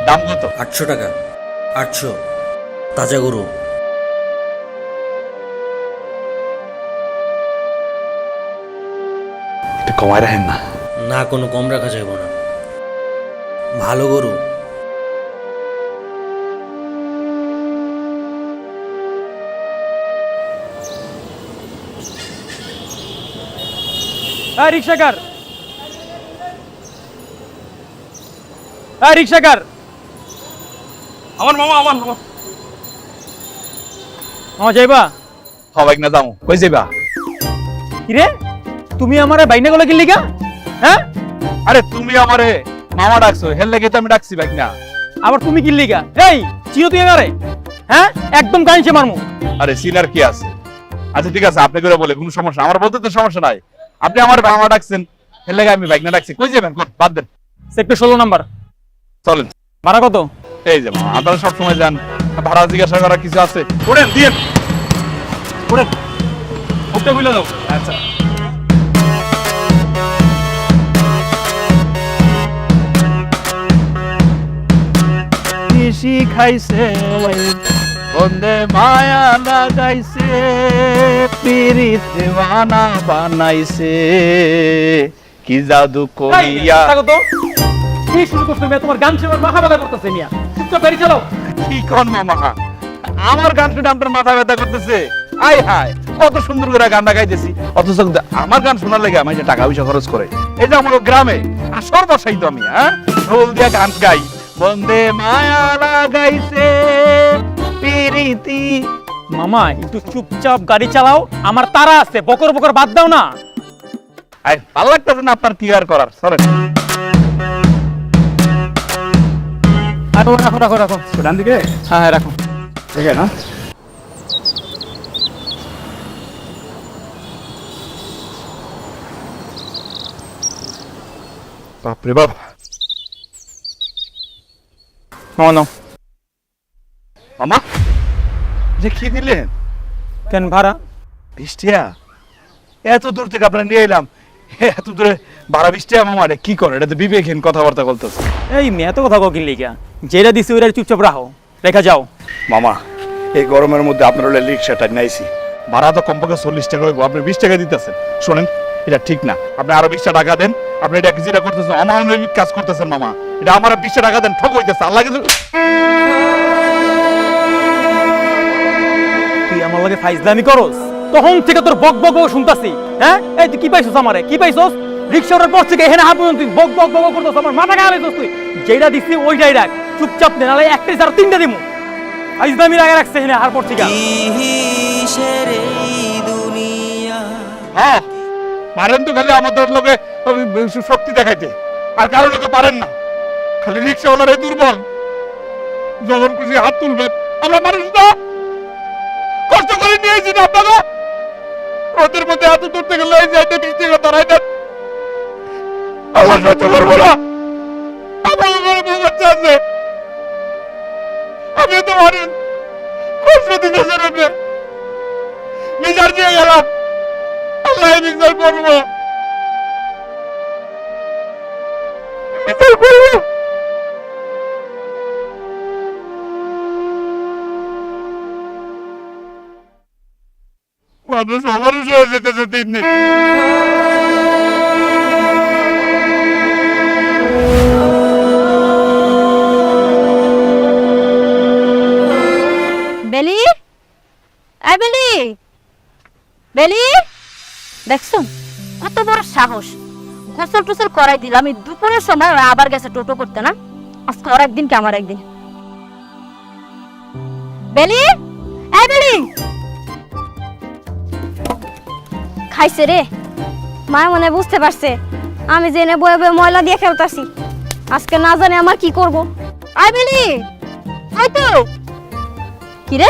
দাম কত? 800 টাকা। 800 তাজা গরু। একটু কমায় রাখেন না। না, কোনো কম রাখা যাবে না, ভালো গরু। রিক্সাকার, রিক্সাকার, আমার মামা যাইবা? হবাই না যাও। কই যাইবা? কিরে, তুমি আমারে বাইনা গলা কিনলি গা? হ্যাঁ, আরে তুমি আমারে মামা ডাকছো, হেল লাগে তো আমি ডাকছি ভাই না। আবার তুমি কিনলি গা? এই চিনো তুই আমারে? হ্যাঁ, একদম কাইনছে মারমু। আরে সিনার কি আছে? আচ্ছা ঠিক আছে, আপনি করে বলে কোনো সমস্যা, আমার বলতে তো সমস্যা নাই। আপনি আমার মামা ডাকছেন, হেল লাগে আমি বাইক না ডাকছি। কই যাবেন? বাদ দেন। Sector 16 number. চলেন। ভাড়া কত? এই যে মামা, আপনারা সবসময় যান, ভাড়া জিজ্ঞাসা করার কিছু আছে? ওড়েন, দিয়ে ওড়েন, মুখটা খুলে দাও। আচ্ছা নিশি খাইছে বন্দে মায়া লাগাইছে, পিরিত দেওয়ানা বানাইছে, কি জাদু করিয়া। কি শুরু করছো মিয়া? তোমার গান শুনে মাথা ব্যথা করতেছে মিয়া। চুপচাপ গাড়ি চালাও। কি কোন মামা, আমার গান শুনে আপনার মাথা ব্যথা করতেছে? আয় হায়, কত সুন্দর করে গানটা গাইতেছি, অথচ আমার গান শোনার লাগে আমি যে টাকা পয়সা খরচ করে। এই যে আমার গ্রামে আসর বসাই তো আমি, হ্যাঁ, ঢোল দিয়া গান গাই, বন্দে মায়া লাগাইছে পিরিতি। মামা একটু চুপচাপ গাড়ি চালাও, আমার তারা আছে, বকর বকর বাদ দাও না। আয় ভালো লাগতেছে না আপনার কি আর করার, চলেন। রাখো রাখো রাখো। ডান দিকে? হ্যাঁ হ্যাঁ রাখো। ঠিক আছে না? বাপরে বাপ। মামা নাও। মামা যে কি দিলেন? কেন ভাড়া? 20 টাকা? এত দূর থেকে আপনারা নিয়ে এলাম, এত দূরে ভাড়া 20 টাকা? মামা এটা কি করে? এটা তো বিবেকহীন কথাবার্তা বলতেছে। এই মেয়ে তো কথা কিনলি গা, যেটা দিছি ওইটা চুপচাপ রাখো, রেখা যাও। মামা এই গরমের মধ্যে আপনার হলে রিক্সাটা নাইছি, ভাড়া তো কমপক্ষে 40 টাকা হইব, আপনি 20 টাকা দিতেছেন। শোনেন, এটা ঠিক না, আপনি আরো 20 টাকা দেন। আপনি এটা যেটা করতেছেন অমানবিক কাজ করতেছেন মামা, এটা আমার 20 টাকা দেন, ঠক হইতেছে। আল্লাহ কিন্তু তুই আমার লগে ফাইজলামি করস, তখন থেকে তোর বক বক বক শুনতাছি। হ্যাঁ, এই তুই কি পাইছস আমারে? কি পাইছস? রিক্সা ওঠার পর থেকে এখানে হাত পর্যন্ত তুই বক বক বক করতেছ, আমার মাথা খারাপ হইছস। তুই যেটা দিছি ওইটাই রাখ, চুপচাপ নে, নালে একটাই আর তিনটা দিমু। ফাইজলামি রাখা রাখছে এখানে হার পর থেকে। হ্যাঁ পারেন তো, খালি আমাদের লোকে শক্তি দেখাইতে, আর কারো লোকে পারেন না। খালি রিক্সাওয়ালার এই দুর্বল, যখন খুশি হাত তুলবেন। আমরা মানুষ না, কষ্ট করে নিয়েছি না আপনারা। রোদের মধ্যে হাত তুলতে গেলে এই যাইতে 20 টাকা দাঁড়াই দেন। আমার সহ্য করবো না, আমার ঘরে বউ বাচ্চা আছে, আমি তো মানেন কষ্ট দিতেছেন আপনি। বিচার দিয়ে গেলাম, আল্লাহ বিচার করবো, বিচার করবো। মানুষ অমানুষ হয়ে যেতেছে দিন দিন। বেলি, এই বেলি, বেলি, দেখছো কত বড় সাহস! গোসল টোসল করাই দিলাম, আমি দুপুরের সময় আবার গেছে টোটো করতে। না আজকে আর একদিন কি আমার একদিন। বেলি, এই বেলি, খাইছে রে মায়, মনে বুঝতে পারছে আমি জেনে বয়ে বয়ে ময়লা দিয়ে খেলতাছি। আজকে না জানে আমার কি করব। আই বেলি, ওই তো কি রে,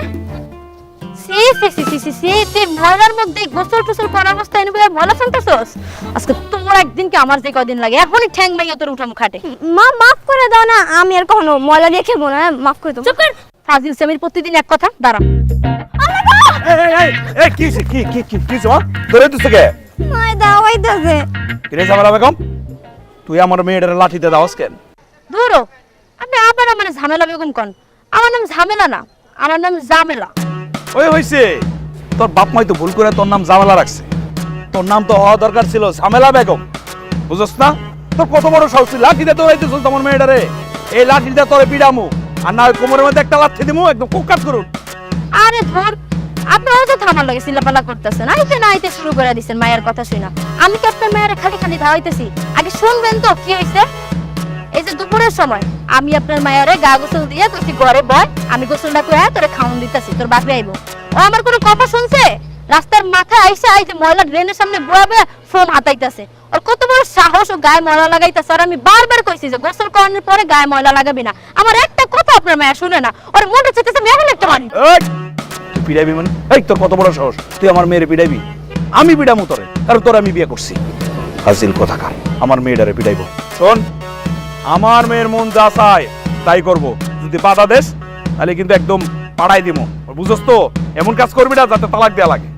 সি সি সি সি সি সি, তুই ময়লার মধ্যে গোসল টোসল করার অবস্থায় এনে বলে ময়লা ফেলতেছস? আজকে তোর একদিন কি আমার যে কদিন লাগে, এখনই ঠ্যাং ভাঙিয়ে তোর উঠামু খাটে। মা মাফ করে দাও না, আমি আর কখনো ময়লা দিয়ে খেলবো না, মাফ করে দাও। চুপ কর ফাজিল সেমির, প্রতিদিন এক কথা। দাঁড়া। এই কি কি কি কি কি ধরে দিছে কে? মায় দাওয়াইতাছে। কিরে জামালা বেগম, তুই আমার মেয়েটার লাঠিতে দাওস কেন? ধরো, আপনি আপনি আবার আমার ঝামেলা বেগুন কোন? আমার নাম ঝামেলা না, আমার নাম জামেলা। ওই হইছে, তোর বাপ মাই তো ভুল করে তোর নাম জামেলা রাখছে। তোর নাম তো হওয়া দরকার ছিল ঝামেলা বেগম, বুঝছ না? তোর কত বড় সাহস, লাঠি দিয়ে দৌড়াইতেছ তোমার মেয়েটারে। এই লাঠি দিয়ে তোরে পিডামু, আর না কোমরের মধ্যে একটা লাঠি দিমু, একদম কুকাট করুন। আরে ধর, আপনি অত থামার লাগে চিল্লাপাল্লা করতেছেন, আইতে না আইতে শুরু করে দিচ্ছেন মায়ের কথা শুনা। আমি কি আপনার মায়ের খালি খালি ধাওয়াইতেছি? আগে শুনবেন তো কি হয়েছে। এই যে দুপুরের সময় আমি আপনার মায়ের গা গোসল দিয়ে তুই ঘরে বয়, আমি গোসলটা করে তোরে খাওয়ান দিতেছি, তোর বাপরে আইবো। ও আমার কোনো কথা শুনছে? রাস্তার মাথায় আইসা আইতে ময়লা ড্রেনের সামনে বয়াবে ফোন হাতাইতেছে। ওর কত বড় সাহস, ও গায়ে ময়লা লাগাইতেছে। আর আমি বারবার কইছি যে গোসল করানোর পরে গায়ে ময়লা লাগাবি না। আমার একটা কথা আপনার মায়ের শুনে না, ওর মনটা চেতেছে আমি এখন একটা মানি। এই তুই পিডাইবি মানে? এই তোর কত বড় সাহস, তুই আমার মেয়েরে পিডাইবি? আমি পিডামু তোরে, কারণ তোরে আমি বিয়ে করছি। হাসিল কথাকার, আমার মেয়েটারে পিডাইবো। শোন, আমার মেয়ের মন যা চায় তাই করব। যদি বাধা দেস তাহলে কিন্তু একদম পাড়াই দিমু, বুঝছ তো? এমন কাজ করবি না যাতে তালাক দেয়া লাগে।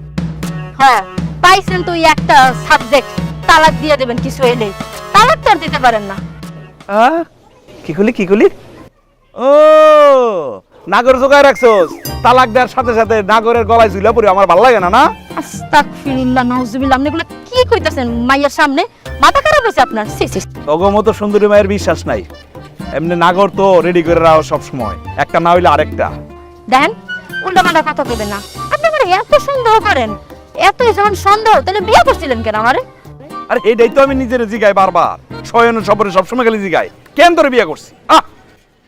হ্যাঁ, পাইছেন তো একটা সাবজেক্ট, তালাক দিয়ে দেবেন কিছু এলে। তালাক তো আর দিতে পারেন না। কি করলি কি করলি? ও নাগর জোগায় রাখছস, তালাক দেওয়ার সাথে সাথে নাগরের গলায় ঝুলে পড়ি, আমার ভালো লাগে না। না আস্তাগফিরুল্লাহ, নাউজুবিল্লাহ, আপনি এগুলো কি কইতাছেন মাইয়ার সামনে? মাথা খারাপ হইছে আপনার? C C. তগো মতো সুন্দরী মায়ের বিশ্বাস নাই। এমনি নাগর তো রেডি করে রাখো সব সময়, একটা না হইলে আরেকটা। দেখেন, উল্টাপাল্টা কথা কইবেন না। আপনি আমার এত সন্দেহ করেন, এতই যখন সন্দেহ, তাহলে বিয়ে করছিলেন কেন আমারে? আরে এইটাই তো আমি নিজের জিগাই বারবার, শয়ন সবরে সবসময় খালি জিগাই, কেন তোরে বিয়ে করছি?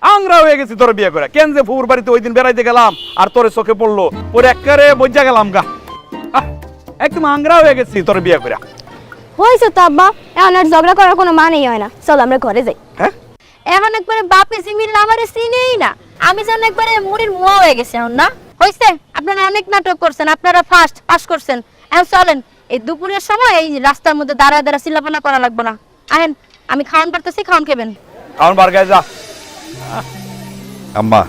আংরা হয়ে গেছি তোরে বিয়ে করে। কেন যে ফুপুর বাড়িতে ওই দিন বেড়াইতে গেলাম আর তোরে চোখে পড়লো, ওরে একেবারে বজ্জা গেলাম গা। একদম আংরা হয়ে গেছি তোরে বিয়ে করে। হইছে তো আব্বা, এখন আর ঝগড়া করার কোনো মানেই হয় না। চলো আমরা ঘরে যাই। হ্যাঁ, এখন একবারে বাপে জিমিল আমারে চিনেই না, আমি যেন একবারে মুড়ির মুয়া হয়ে গেছে এখন। না হইছে, আপনারা অনেক নাটক করছেন, আপনারা ফার্স্ট পাস করছেন। এখন চলেন, এই দুপুরের সময় এই রাস্তার মধ্যে দাঁড়ায় দাঁড়া চিল্লাপাল্লা করা লাগবে না। আহেন, আমি খাওয়ান পারতেছি, খাওয়ান খাবেন। খাওয়ান বার গায়ে যা। আম্মা,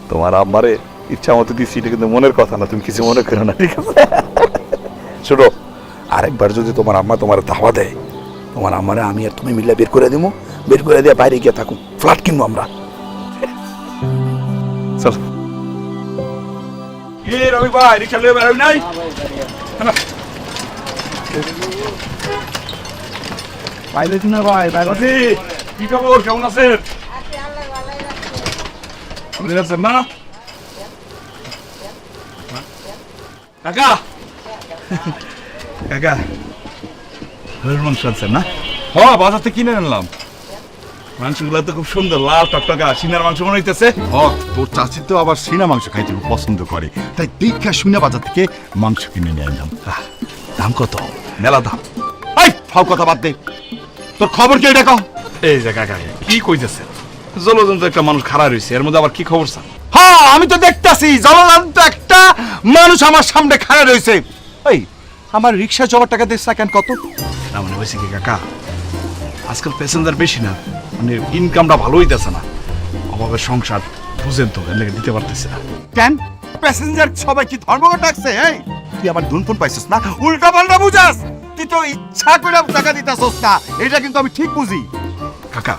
তোমার আম্মারে ইচ্ছা মতো দিচ্ছি, এটা কিন্তু মনের কথা না, তুমি কিছু মনে করো না, ঠিক আছে? শোনো, আরেকবার যদি তোমার আম্মা তোমার ধাওয়া দেয়, তোমার আম্মারে আমি আর তুমি মিলে বের করে দিব, বের করে দিয়ে বাইরে গিয়ে থাকুন, ফ্ল্যাট কিনবো আমরা। চল রবি ভাই, রিক্সা লিয়ে বেরোবি নাই? বাইরে না ভাই, বাইরে কি খবর, কেমন আছেন? না কাকা, কাকা মাংস আনছেন না? হ্যাঁ, বাজার থেকে কিনে আনলাম। মাংসগুলো তো খুব সুন্দর, লাল টকটকা সিনার মাংস মনে হইতেছে। তোর চাচি তো আবার সিনা মাংস খাইতে খুব পছন্দ করে, তাই দীক্ষা শুনে বাজার থেকে মাংস কিনে নিয়ে আনলাম। দাম কত? মেলা দাম। এই ফাও কথা বাদ দে, তোর খবর কি এটা কও? এই যে কাকা কি কইতেছে, জলজন্ত একটা মানুষ খাড়া রয়েছে, এর মধ্যে আবার কি খবর স্যার? হ্যাঁ, আমি তো দেখতাছি জলজান্ত একটা মানুষ আমার সামনে খাড়া রয়েছে। এই আমার রিক্সা যাওয়ার টাকা দিস কেন কত? না মানে হয়েছে কি কাকা, আজকাল প্যাসেঞ্জার বেশি না, মানে ইনকামটা ভালো হইতেছে না, অভাবের সংসার বুঝেন তো, এর লেগে দিতে পারতেছে না। কেন প্যাসেঞ্জার সবাই কি ধর্মঘট ডাকছে? এই তুই আমার ধুন ফোন পাইছিস না, উল্টা পাল্টা বুঝাস। তুই তো ইচ্ছা করে টাকা দিতাছস না, এটা কিন্তু আমি ঠিক বুঝি। কাকা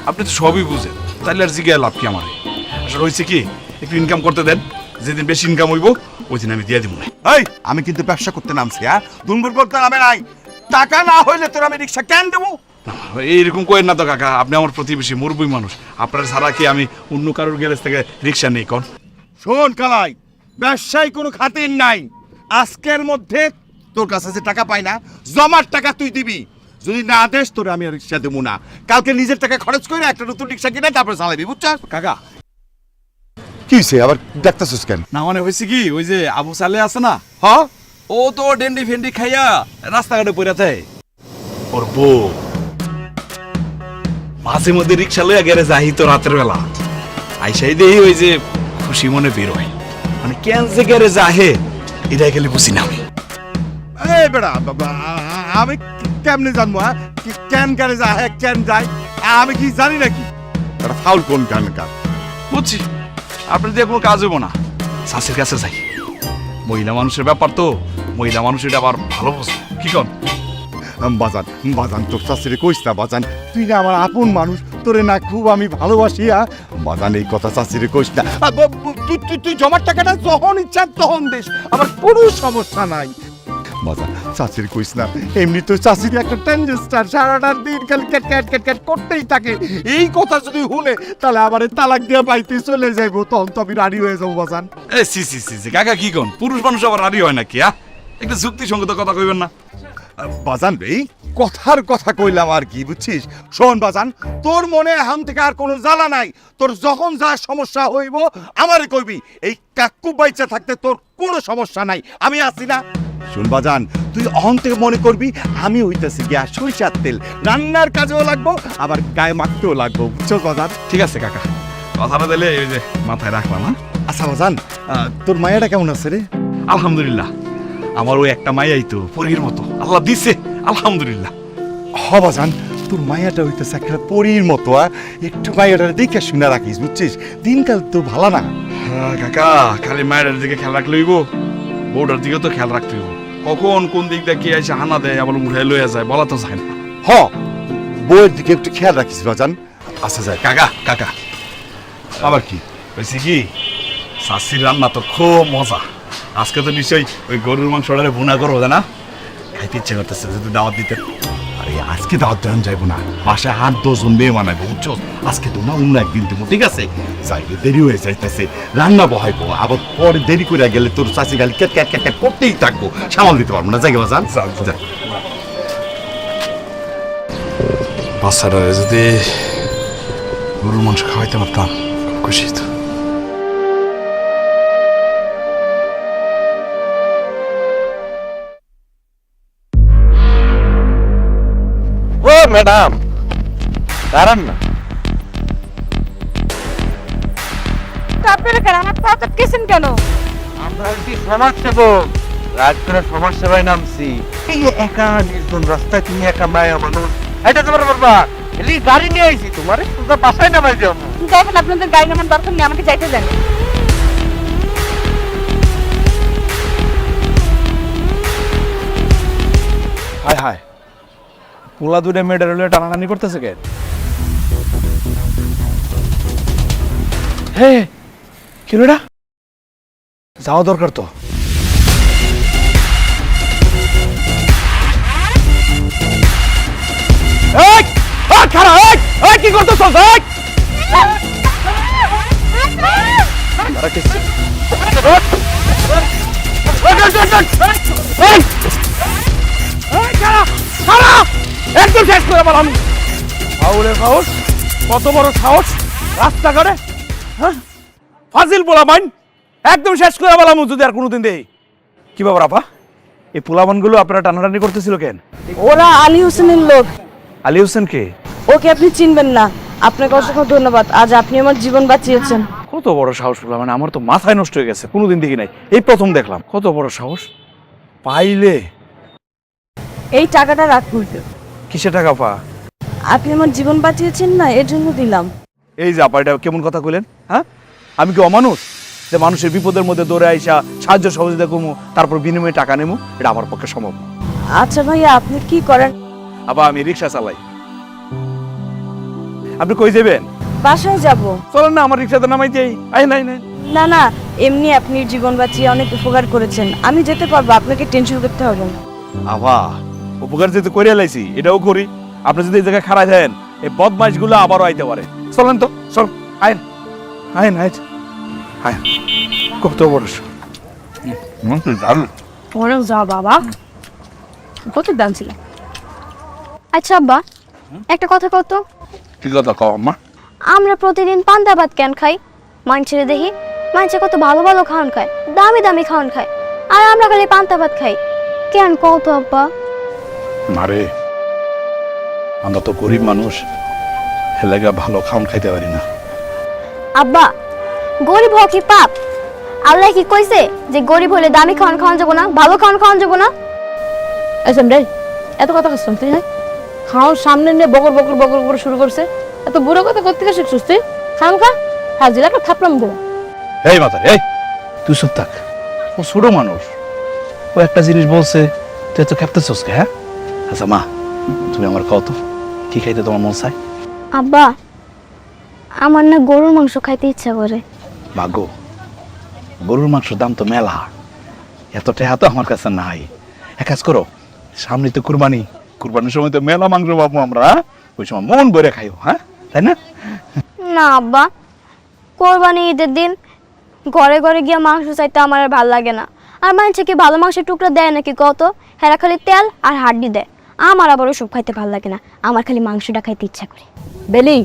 আপনি তো সবই বুঝেন, তাইলে আর জিজ্ঞাসা লাভ কি আমার? আসলে হয়েছে কি, একটু ইনকাম করতে দেন, যেদিন বেশি ইনকাম হইব ওই দিন আমি দিয়ে দিব না। এই আমি কিন্তু ব্যবসা করতে নামছি, হ্যাঁ, দুনবুর করতে নামে নাই। টাকা না হইলে তোর আমি রিক্সা কেন দেবো? এইরকম করেন না তো কাকা, আপনি আমার প্রতিবেশী মুরব্বী মানুষ, আপনার ছাড়া কি আমি অন্য কারোর গ্যারেজ থেকে রিক্সা নেই কোন? শোন কালাই, ব্যবসায় কোনো খাতির নাই। আজকের মধ্যে তোর কাছে যে টাকা পাই না, জমার টাকা তুই দিবি। যদি না দেস তোর আমি আর রিক্সা দেবো না। কালকে নিজের টাকা খরচ করে একটা নতুন রিক্সা কিনে তারপরে চালাবি, বুঝছস? কাকা কি হইছে আবার দেখতাছিস কেন? না মানে হয়েছে কি, ওই যে আবু সালে আছে না, হ্যাঁ, ও তো ডেন্ডি ফেন্ডি খাইয়া রাস্তাঘাটে পড়ে থাকে। ওর বউ মাঝে মধ্যে রিক্সা লইয়া গ্যারেজ আহি তো রাতের বেলা, আইসাই দেই ওই যে খুশি মনে বেরোয়, মানে কেন যে গ্যারেজ আহে এটাই খালি বুঝি না আমি। এই বেড়া বাবা, আমি কেমনে জানবো? হ্যাঁ, কেন কারে যায় কেন যায় আমি কি জানি নাকি? এটা ফাউল কোন কান কান? বুঝছি, আপনার দিয়ে কোনো কাজ হইব না, শাশুর কাছে যাই। মহিলা মানুষের ব্যাপার তো, মহিলা মানুষ এটা আবার ভালো বোঝে, কি কন? বাজান বাজান, তোর শাশুড়ি কইস না বাজান, তুই না আমার আপন মানুষ, তোরে না খুব আমি ভালোবাসি। বাজান এই কথা চাচিরে কইস না। তুই জমার টাকাটা যখন ইচ্ছা তখন দিস, আমার কোনো সমস্যা নাই। বাজান চাচির কইস না, এমনি তো চাচির একটা টেন্ডেস্টার, সারাটা দিন খালি ক্যাট ক্যাট ক্যাট ক্যাট করতেই থাকে। এই কথা যদি শুনে তাহলে আবার তালাক দিয়ে বাইতে চলে যাইবো, তখন তো আমি রাডি হয়ে যাবো বাজান। সি সি সি কাকা কি কোন, পুরুষ মানুষ আবার রাজি হয় নাকি? একটা যুক্তিসঙ্গত কথা কইবেন না? বাজান রে, কথার কথা কইলাম আর কি, বুঝছিস? শোন বাজান, তোর মনে এখন থেকে আর কোনো জ্বালা নাই। তোর যখন যা সমস্যা হইব আমারে কইবি। এই কাকু বাইচা থাকতে তোর কোনো সমস্যা নাই, আমি আছি না। শোন বাজান, তুই অহন থেকে মনে করবি আমি হইতেছি গিয়া সরিষার তেল, রান্নার কাজেও লাগবো আবার গায়ে মাখতেও লাগবো, বুঝছো বাজান? ঠিক আছে কাকা, কথাটা দিলে এই যে মাথায় রাখলাম। আচ্ছা বাজান, তোর মায়াটা কেমন আছে রে? আলহামদুলিল্লাহ, আমার ওই একটা মাইয়াই তো পরীর মতো, আল্লাহ দিছে, আলহামদুলিল্লাহ। হ বাজান, তোর মায়াটা হইতেছে একটা পরীর মতো। একটু মায়াটা দেখে শুনে রাখিস, বুঝছিস? দিনকাল তো ভালো না। কাকা, খালি মায়ের দিকে খেয়াল রাখলে হইব, বউটার দিকে তো খেয়াল রাখতে হইব। কখন কোন দিক দিয়ে কে এসে হানা দেয় আবার উঠে লইয়া যায় বলা তো যায় না। হ, বউয়ের দিকে একটু খেয়াল রাখিস বাজান। আচ্ছা যায় কাকা। কাকা আবার কি হয়েছে কি, শাশির রান্না তো খুব মজা। আজকে তো নিশ্চয়ই ওই গরুর মাংসটা ভুনা করবো না, খাইতে ইচ্ছে করতেছে, যদি দাওয়াত দিতে। আরে আজকে দাওয়াত দেওয়া যাইব না, বাসায় 8-10 জন মেয়ে মানাইবো, বুঝছো? আজকে তো না, অন্য একদিন দেবো, ঠিক আছে? যাইলে দেরি হয়ে যাইতেছে, রান্না বহাইবো, আবার পরে দেরি করে গেলে তোর চাষি গালি ক্যাট ক্যাট ক্যাট করতেই থাকবো, সামাল দিতে পারবো না। যাই বাজান, যা। বাচ্চাটা যদি গরুর মাংস খাওয়াইতে পারতাম, খুশি তো। ও ম্যাডাম, দাঁড়ান না। আপনারা কেন আমার পা আটকেছেন কেন? আমরা একটি সমাজ সেবক, রাত করে সমাজ সেবায় নামছি। এই যে একা নির্জন রাস্তায় তুমি একা মায়া মানুষ, এটা তোমার বাবা এলি গাড়ি নিয়ে আইছি, তোমার সোজা বাসায় নামাই যাবো। দেখেন, আপনাদের গাড়ি নামার দরকার নেই, আমাকে যাইতে দেন। হায় হায়, পোলা দুটো মেয়েটার হলে টানাটানি করতেছে কে? হে কি হলো এটা? যাওয়া দরকার তো। কি করতেছ? একদম শেষ করে বললাম। ফাউলের সাহস, কত বড় সাহস রাস্তাঘাটে! হ্যাঁ, ফাজিল পোলা মাইন, একদম শেষ করে বললাম যদি আর কোনোদিন দেই। কি ব্যাপার আপা, এই পোলাবানগুলো আপনারা টানাটানি করতেছিল কেন? ওরা আলী হোসেনের লোক। আলী হোসেন কে? ওকে আপনি চিনবেন না। আপনাকে অসংখ্য ধন্যবাদ, আজ আপনি আমার জীবন বাঁচিয়েছেন। কত বড় সাহস পোলা, মানে আমার তো মাথায় নষ্ট হয়ে গেছে, কোনোদিন দেখি নাই, এই প্রথম দেখলাম। কত বড় সাহস! পাইলে এই টাকাটা রাখুন। কিসে টাকা পা? আপনি আমার জীবন বাঁচিয়েছেন না, এর জন্য দিলাম। এই যে আপা, এটা কেমন কথা কইলেন? হ্যাঁ, আমি কি অমানুষ যে মানুষের বিপদের মধ্যে দৌড়ে আইসা সাহায্য সহযোগিতা করবো, তারপর বিনিময়ে টাকা নেবো? এটা আমার পক্ষে সম্ভব না। আচ্ছা ভাইয়া, আপনি কি করেন? আবার আমি রিক্সা চালাই। আপনি কই যাবেন? বাসায় যাব। চলেন না, আমার রিক্সাতে নামাই দিই। আই নাই নাই না না, এমনি আপনি জীবন বাঁচিয়ে অনেক উপকার করেছেন, আমি যেতে পারবো, আপনাকে টেনশন করতে হবে না। আবা, উপকার যেহেতু করে লাইছি, এটাও করি। আপনি যদি এই জায়গায় খাড়াই দেন, এই বদমাইশ গুলো আবারও আইতে পারে। চলেন তো, চল। আইন আইন আইন আইন। কত বড় পরে যা বাবা, কত দাম ছিল। আচ্ছা আব্বা, একটা কথা কত? কি কথা কও আম্মা? আমরা প্রতিদিন পান্তা ভাত কেন খাই? মানুষের দেখি মানুষে কত ভালো ভালো খাওয়ান খায়, দামি দামি খাওয়ান খায়, আর আমরা খালি পান্তা ভাত খাই কেন? কত আব্বা? মারে, আমরা তো গরিব মানুষ, হেলেগা ভালো খাওন খাইতে পারি না। আব্বা, গরিব হওয়া কি পাপ? আল্লাহ কি কইছে যে গরিব হলে দামি খাওয়ান খাওয়ান যাবো না, ভালো খাওয়ান খাওয়ান যাবো না? আচ্ছা রে, এত কথা করছিলাম তুই? হ্যাঁ, খাওয়ার সামনে নিয়ে বকর বকর বকর বকর শুরু করছে। এত বুড়ো কথা করতে গিয়ে শিখছিস তুই? খাম খা, হাজির একটা থাপলাম দেবো। এই মাথা, এই তুই চুপ থাক, ও ছোট মানুষ, ও একটা জিনিস বলছে, তুই তো খেপতেছস কে? হ্যাঁ, আচ্ছা মা, তুমি আমার কও তো, কি খাইতে তোমার মন চায়? আব্বা, আমার না গরুর মাংস খাইতে ইচ্ছা করে। মাগো, গরুর মাংসের দাম তো মেলা, এত টাকা তো আমার কাছে নাই। এক কাজ করো, সামনে তো কুরবানির সময় তো মেলা মাংস পাবো আমরা, হ্যাঁ? ওই সময় মন ভরে খাইও, হ্যাঁ, তাই না? না আব্বা, কোরবানি ঈদের দিন ঘরে ঘরে গিয়ে মাংস চাইতে আমার আর ভাল লাগে না। আর মানুষে কি ভালো মাংসের টুকরা দেয় নাকি কত? হেরা খালি তেল আর হাড্ডি দেয়। আমার আবার ওসব খাইতে ভাল লাগে না, আমার খালি মাংসটা খাইতে ইচ্ছা করে। বেলি,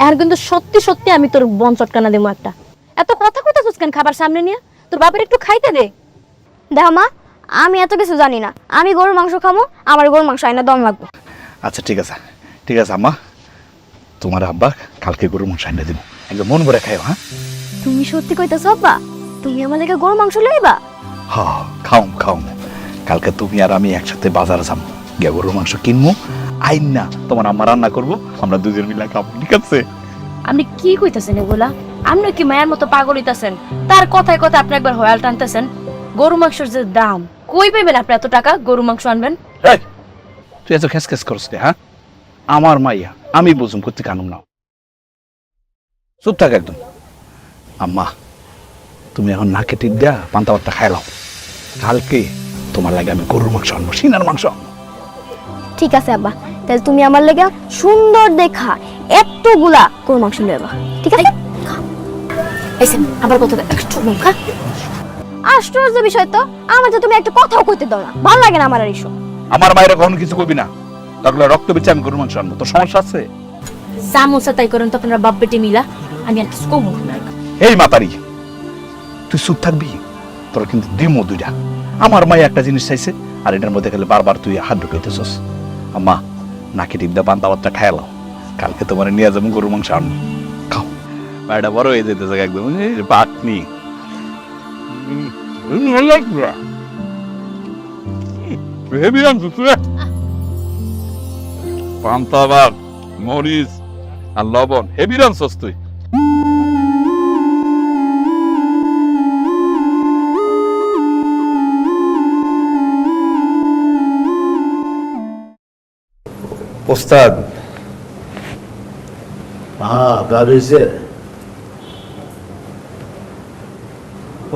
এখন কিন্তু সত্যি সত্যি আমি তোর বন চটকানা দেবো একটা। এত কথা কইতাছিস কেন খাবার সামনে নিয়ে? তোর বাপের একটু খাইতে দে। দেখো মা, আমি এত কিছু জানি না, আমি গরুর মাংস খামো, আমার গরুর মাংস আইনা দম লাগবো। আচ্ছা ঠিক আছে, ঠিক আছে আম্মা, তোমার আব্বা কালকে গরুর মাংস এনে দিব, একদম মন ভরে খাইও, হ্যাঁ? তুমি সত্যি কইতাছো আব্বা? তুমি আমার লেগে গরুর মাংস লইবা? হ্যাঁ, খাও। কালকে তুমি আর আমি একসাথে বাজার যাবো, গিয়ে গরুর মাংস কিনবো, আইন না তোমার আম্মা রান্না করবো, আমরা দুজন মিলে খাবো, ঠিক আছে? আপনি কি কইতাছেন এগুলা? আপনি কি মায়ের মতো পাগল হইতাছেন? তার কথায় কথা আপনি একবার হয়াল টানতেছেন। গরু মাংসের যে দাম, কই পাইবেন আপনি এত টাকা গরু মাংস আনবেন? এই, তুই এত খেস করছ রে, হ্যাঁ? আমার মাইয়া, আমি বুঝুম করতে কানুম না। চুপ থাক একদম। আম্মা, তুমি এখন নাকে টিপ দেয়া পান্তা ভাতটা খাই লাও, কালকে তোমার লাগে আমি গরুর মাংস আনবো, সিনার মাংস। ঠিক আছে আব্বা, তাহলে তুমি আমার লেগে সুন্দর দেখা এতগুলা গরুর মাংস লইবা, ঠিক আছে? এসেন আবার কত একটু মুখা। আশ্চর্য বিষয় তো, আমার তো তুমি একটা কথাও কইতে দাও না, ভালো লাগে না আমার আর এসব। আমার মায়ের কখনো কিছু কবি না, তাহলে রক্ত বেঁচে আমি গরুর মাংস আনবো, তোর সমস্যা আছে? সামোসা তাই করেন তো আপনারা বাপ বেটি মিলা, আমি আর কিছু কমু না। এই মাতারি, তুই চুপ থাকবি, তোর কিন্তু দিমো দুইটা। আমার মায়ে একটা জিনিস চাইছে, আর এটার মধ্যে গেলে বারবার তুই হাত ঢুকাইতেছস। আম্মা, নাকি টিপদা পান্তা ভাতটা খাই লাও, কালকে তোমার নিয়ে যাবো গরুর মাংস আনবো, খাও। এটা বড় হয়ে যেতেছে একদম পাকনি। পান্তা ভাত, মরিচ আর লবণ, হেভি রানছস তুই। ওস্তাদ,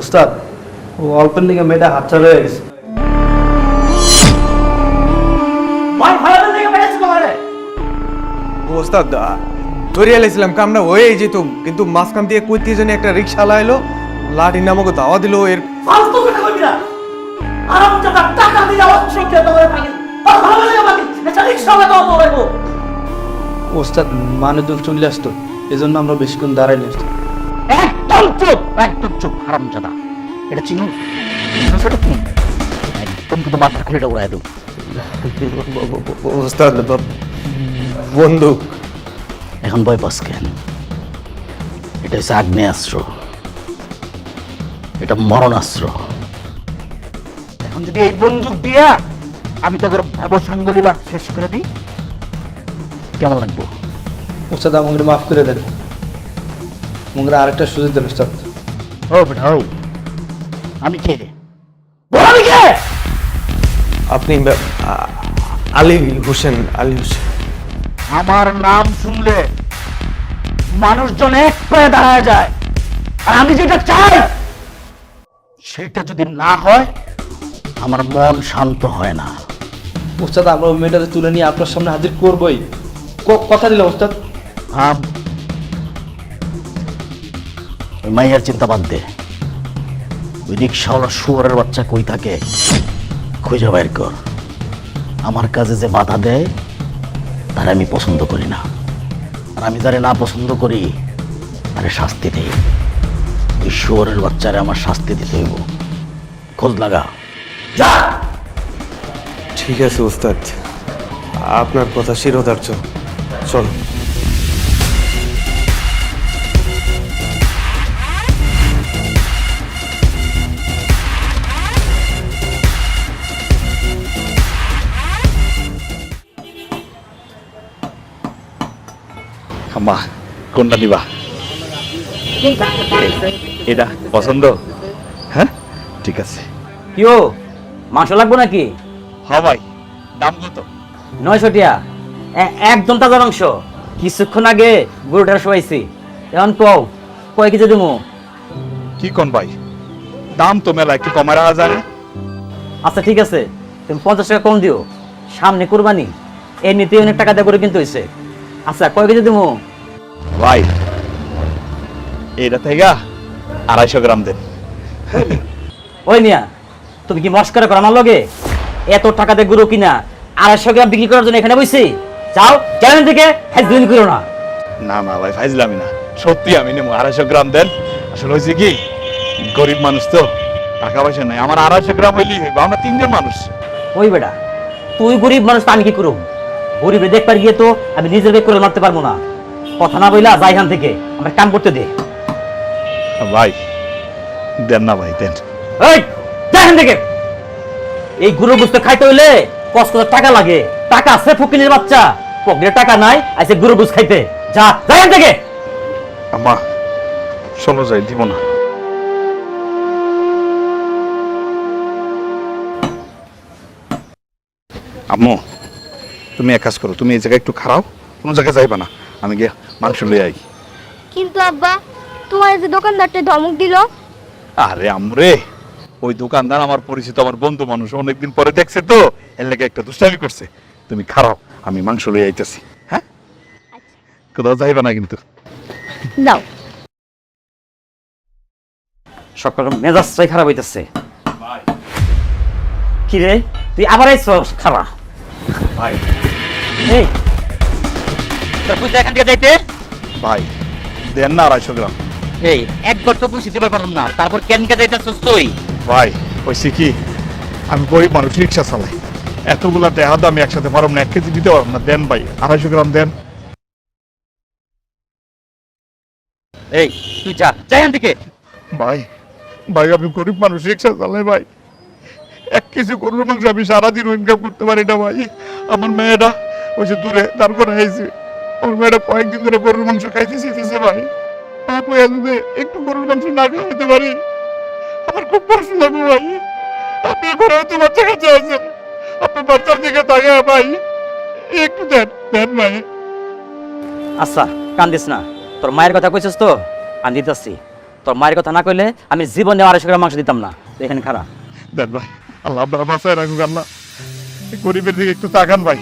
ওস্তাদ, ও অল্পের দিকে মেয়েটা হাতটা রয়ে গেছে। ওস্তাদ, ধরে এলাইছিলাম কামনা হয়ে যেতুম, কিন্তু মাঝখান দিয়ে কইতে জানি একটা রিক্সা লাইলো, লাঠি নামক দাওয়া দিল। এর ওস্তাদ মানুষজন চলে আসতো, এজন্য আমরা বেশিক্ষণ দাঁড়াইনি। একদম চুপ হারামজাদা, এটা চিনো? একদম কিন্তু মাথা খুলে এটা উড়াই দেব। ওস্তাদ, বন্দুক। এখন ভয় পাস কেন? এটা হচ্ছে আগ্নেয়াস্ত্র, এটা মরণাস্ত্র। এখন যদি এই বন্দুক দিয়া আমি তোদের ব্যবসাঙ্গলীলা শেষ করে দিই, কেমন লাগবো? ওস্তাদ, আমাকে মাফ করে দেন, আমাকে আরেকটা সুযোগ দেন ওস্তাদ। ও বেটা, ও আমি কে? বল আমি কে? আপনি আলী হোসেন। আলী হোসেন। আমার নাম শুনলে মানুষজন এক পায়ে দাঁড়ায় যায়, আর আমি যেটা চাই সেটা যদি না হয় আমার মন শান্ত হয় না। ওস্তাদ, আমরা ওই মেয়েটাকে তুলে নিয়ে আপনার সামনে হাজির করবোই, কথা দিলাম ওস্তাদ। ওই মাইয়ার চিন্তা বাদ দে, ওই রিক্সাওয়ালা শুয়ারের বাচ্চা কই থাকে খুঁজে বের কর। আমার কাজে যে বাধা দেয় তারা আমি পছন্দ করি না, আর আমি যারা না পছন্দ করি তারে শাস্তি দেই। ওই শুয়ারের বাচ্চারে আমার শাস্তি দিতে হইব, খোঁজ লাগা যা। ঠিক আছে ওস্তাদ, আপনার কথা শিরোধার্য। চল। আম্মা, কোনটা নিবা? এটা পছন্দ? হ্যাঁ, ঠিক আছে। কিও মাংস লাগবো নাকি? হ্যাঁ ভাই, দাম কত? 900 টাকা, একদম তাজা মাংস। কিছুক্ষণ আগে গরুটা শোয়াইছি, এখন কও কয় কেজি দেবো? কি কোন ভাই, দাম তো মেলা, একটু কমায় রাখা যায় না? আচ্ছা ঠিক আছে, তুমি 50 টাকা কম দিও, সামনে কুরবানি, এমনিতেই অনেক টাকা দিয়ে করে কিনতে হয়েছে। আচ্ছা কয় কেজি দেবো? ভাই এটা থেকে 250 গ্রাম দেন। ওই মিয়া, তুমি কি মস্করা করো আমার লগে? এত টাকা দিয়ে গরু কিনা 250 গ্রাম বিক্রি করার জন্য এখানে বসছি? যাও চ্যালেঞ্জ থেকে দুই করো না। না না ভাই, ফাইজলামি না, সত্যি আমি নেবো। 250 গ্রাম দেন। আসলে হয়েছে কি, গরিব মানুষ তো, টাকা পয়সা নাই। আমার 250 গ্রাম হইলেই হইব, আমরা 3 জন মানুষ। ওই বেটা, তুই গরিব মানুষ তো আমি কি করব? গরিবে দেখবার গিয়ে তো আমি নিজের বেগ করে মারতে পারবো না। কথা না বইলা যাই এখান থেকে, আমার কাম করতে দে। ভাই দেন না ভাই, দেন। এই যাই এখান থেকে। এই গরু গোস্ত খাইতে হইলে কষ্ট করে টাকা লাগে। টাকা আছে ফকিনের বাচ্চা, পকেটে টাকা নাই, আইছে গরু গোস্ত খাইতে। যা যাই এখান থেকে। আম্মা শোনো, যাই দিব না। আম্মু তুমি এক কাজ করো, তুমি এই জায়গায় একটু খারাও, কোনো জায়গায় যাইবা না, আমি গিয়ে মাংস লই আই। কিন্তু আব্বা, তোমার যে দোকানদারটা ধমক দিল। আরে আমরে, ওই দোকানদার আমার পরিচিত, আমার বন্ধু মানুষ, অনেকদিন পরে দেখছে তো, এর লেগে একটা দুষ্টামি করছে। তুমি খারাও, আমি মাংস লই আইতেছি। হ্যাঁ, কোথাও যাইবা না কিন্তু। দাও। সকাল মেজাজটাই খারাপ হইতেছে। কি রে, তুই আবার আইছস? খারাপ ভাই এই তোর পয়সা এখান থেকে যাইতে। ভাই দেন না 250 গ্রাম। এই একবার তো পয়সা দিতে পারলাম না, তারপর কেন কে যাইতেছস তুই? ভাই হয়েছে কি, আমি গরিব মানুষ, রিক্সা চালাই, এতগুলা দেহা তো আমি একসাথে পারব না, 1 কেজি দিতে পারব না। দেন ভাই 250 গ্রাম দেন। এই তুই যা এখান থেকে। ভাই ভাই আমি গরিব মানুষ, রিক্সা চালাই ভাই, 1 কেজি গরুর মাংস আমি সারাদিন ইনকাম করতে পারি না ভাই। আমার মেয়েটা ওই যে দূরে দাঁড় করে আইছে, আমার মেয়েটা কয়েকদিন ধরে গরুর মাংস খাইতে চাইতেছে ভাই। আপনি যদি একটু গরুর মাংস না খাইতে পারি আমার খুব কষ্ট লাগবে ভাই। আপনি ঘরে তো বাচ্চা কাছে আছেন, আপনি বাচ্চার দিকে তাকায় ভাই একটু দেন, দেন ভাই। আচ্ছা কান্দিস না, তোর মায়ের কথা কইছিস তো, আমি দিতেছি। তোর মায়ের কথা না কইলে আমি জীবনে 250 গ্রাম মাংস দিতাম না। এখানে খারাপ দেন ভাই, আল্লাহ আপনার বাঁচায় রাখুক। আল্লাহ গরিবের দিকে একটু তাকান ভাই।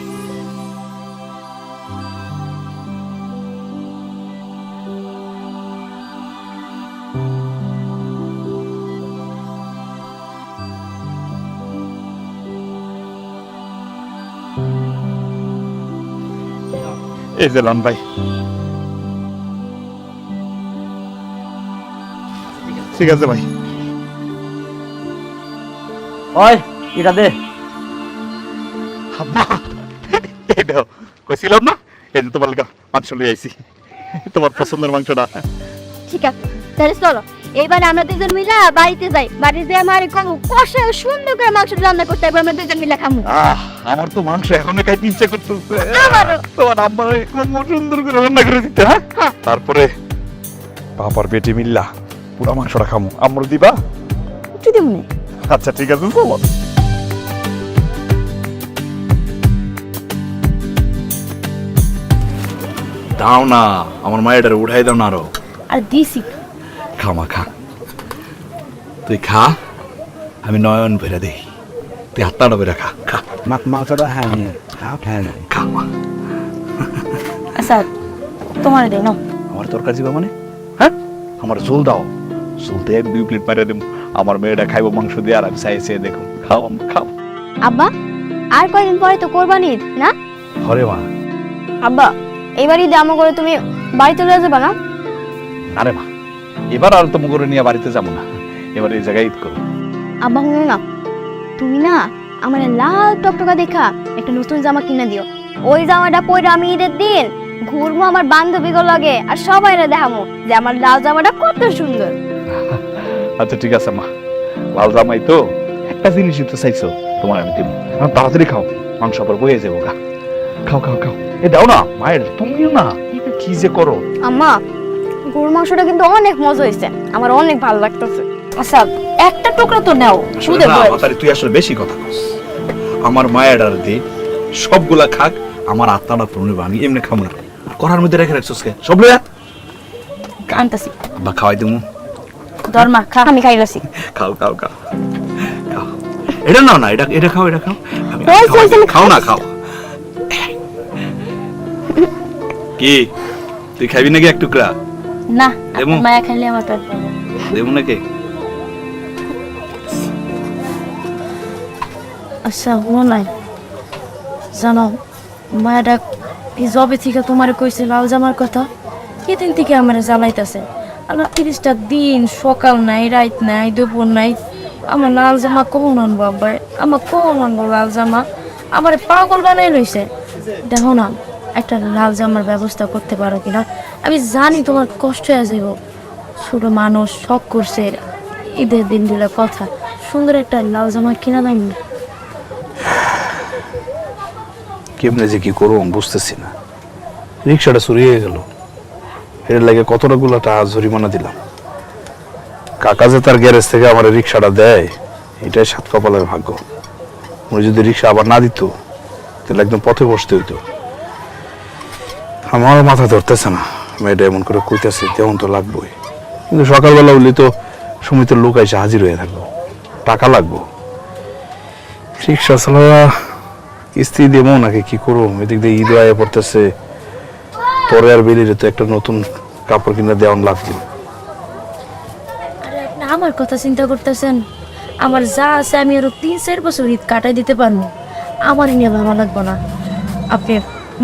এই যে লন ভাই, ঠিক আছে ভাই। ওই এটা দে। আম্মা, এই দাও, কইছিলাম না, এই যে তোমার লাগা মাংস লই আইছি, তোমার পছন্দের মাংসটা। ঠিক আছে, তাহলে চলো এইবার আমরা দুজন মিলে বাড়িতে যাই। বাড়িতে আমার কষা সুন্দর করে মাংস রান্না করতে হবে, আমরা দুজন মিলে খাবো। আমার তো মাংস এখনো খাইতে ইচ্ছে করতেছে। আমারও। তোমার আম্মা খুব সুন্দর করে রান্না করে দিতে। হ্যাঁ, তারপরে বাবার বেটি মিল্লা পুরা মাংসটা খামু, আমরা দিবা? একটু দিমনি। আচ্ছা ঠিক আছে, চলো। দাও না, আমার মায়ের উঠাই দাও না আরো। আর দিছি খা মা খা, তুই খা, আমি নয়ন ভেরা দেই, তুই হাতটা বেরা খা। খা মাংসটা হ্যাঁ হ্যাঁ খা মা। আচ্ছা তোমার দেই নাও। আমার তরকারি দিবা মানে? হ্যাঁ, আমার ঝোল দাও, ঝোলতে 2 প্লেট মারিয়ে দেব। আমার মেয়েটা খাইবো মাংস দিয়ে, আর আমি চাইছে দেখো। খাও খাও। আব্বা, আর কয়দিন পরে তো কোরবানি ঈদ না? হরে মা। আব্বা, এবারই দামো করে তুমি বাড়ি চলে যাবে না? আরে মা, এবার আর তুমি করে নিয়ে বাড়িতে যাবো না, এবার এই জায়গায় ঈদ করবো। আব্বা শুনো না, তুমি না আমার লাল টকটকা দেখা একটা নতুন জামা কিনে দিও। ওই জামাটা পরে আমি ঈদের দিন ঘুরবো আমার বান্ধবীগুলো লাগে, আর সবাই দেখাবো যে আমার লাল জামাটা কত সুন্দর। আচ্ছা ঠিক আছে মা, লাল জামাই তো, একটা জিনিসই তো চাইছো, তোমার আমি দিব। তাড়াতাড়ি খাও, মাংস আবার বয়ে যাবো গা। খাও খাও খাও, এ দাও না মায়ের, তুমিও না, এটা কি যে করো। আম্মা, গরুর মাংসটা কিন্তু অনেক মজা হয়েছে, আমার অনেক ভালো লাগতেছে। আচ্ছা একটা টুকরা তো নাও, শুধু তুই আসলে বেশি কথা কস। আমার মায়ের আর দি সবগুলা খাক, আমার আত্মাটা পূর্ণ, আমি এমনি খাবো না। করার মধ্যে রেখে রাখছিস কে? সব লয়া আনতাছি বা খাওয়াই দেবো। দরমা খা আমি খাইলাছি খাও খাও খাও খাও। এটা নাও না, এটা এটা খাও, এটা খাও। আমি ওই, খাওয়াই ওই, দেবো। ওই, খাও না, খাও। কি তুই খাবি নাকি এক টুকরা? না দেবো? আপনার মায়া খাইলে আমার পেট ভরবে। দেবো নাকি? আচ্ছা মনে নাই জানো মায়াটা এই জবে থেকে তোমার কইছে লাল জামার কথা, সেদিন থেকে আমার জ্বালাইতেছে। আল্লাহ 30টা দিন সকাল নাই রাত নাই দুপুর নাই, আমার লাল জামা কখন আনবো আব্বাই, আমার কখন আনবো লাল জামা, আমার পাগল বানাই লইছে। দেখো না একটা লাল জামার ব্যবস্থা করতে পারো কিনা, আমি জানি তোমার কষ্ট হয়ে যাব, ছোট মানুষ শখ করছে, ঈদের দিনগুলো কথা, সুন্দর একটা লাল জামা কিনা দেন। কেমনে যে কি করবো বুঝতেছি না। রিক্সাটা চুরি হয়ে গেল, এর লাগে কতটা গুলো টাকা জরিমানা দিলাম। কাকা যে তার গ্যারেজ থেকে আমার রিক্সাটা দেয়, এটাই সাত কপালের ভাগ্য। উনি যদি রিক্সা আবার না দিত তাহলে একদম পথে বসতে হইতো। আমার মাথা ধরতেছে না, মেয়েটা এমন করে কইতেছে তেমন তো লাগবোই। কিন্তু সকালবেলা উঠলে তো সুমিতের লোক এসে হাজির হয়ে থাকবো, টাকা লাগবো। রিক্সা চালাওয়া কিস্তি দেবো নাকি কি করবো? এদিক দিয়ে ঈদ আয়া পড়তেছে, পরে আর বেরিয়ে তো একটা নতুন কাপড় কিনে দেওয়ান লাগবে। আরে আপনি আমার কথা চিন্তা করতেছেন, আমার যা আছে আমি আরো 3-4 বছর ঈদ কাটাই দিতে পারবো, আমার নিয়ে ভালো লাগবে না। আপনি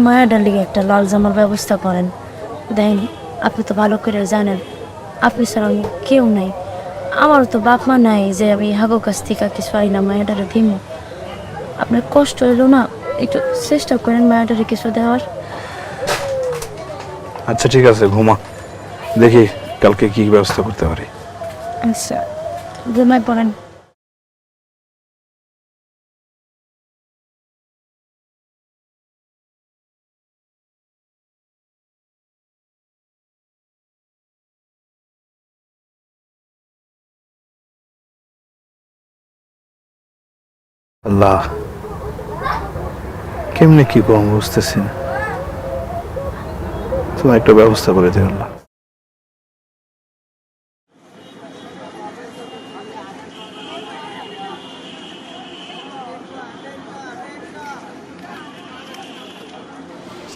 মায়া ডালিকে একটা লাল জামার ব্যবস্থা করেন দেন, আপনি তো ভালো করে জানেন আপনি ছাড়া অন্য কেউ নাই, আমারও তো বাপ মা নাই যে আমি হাগো কাছ থেকে কিছু আইনা মায়াটারে দিব। আপনার কষ্ট হইলো না, একটু চেষ্টা করেন মায়াটারে কিছু দেওয়ার। আচ্ছা ঠিক আছে, ঘুমা, দেখি কালকে কি ব্যবস্থা করতে পারি। আচ্ছা ঘুমাই পড়েন। আল্লাহ, কেমনে কি করবো বুঝতেছি না, তুমি একটা ব্যবস্থা করে দিও আল্লাহ।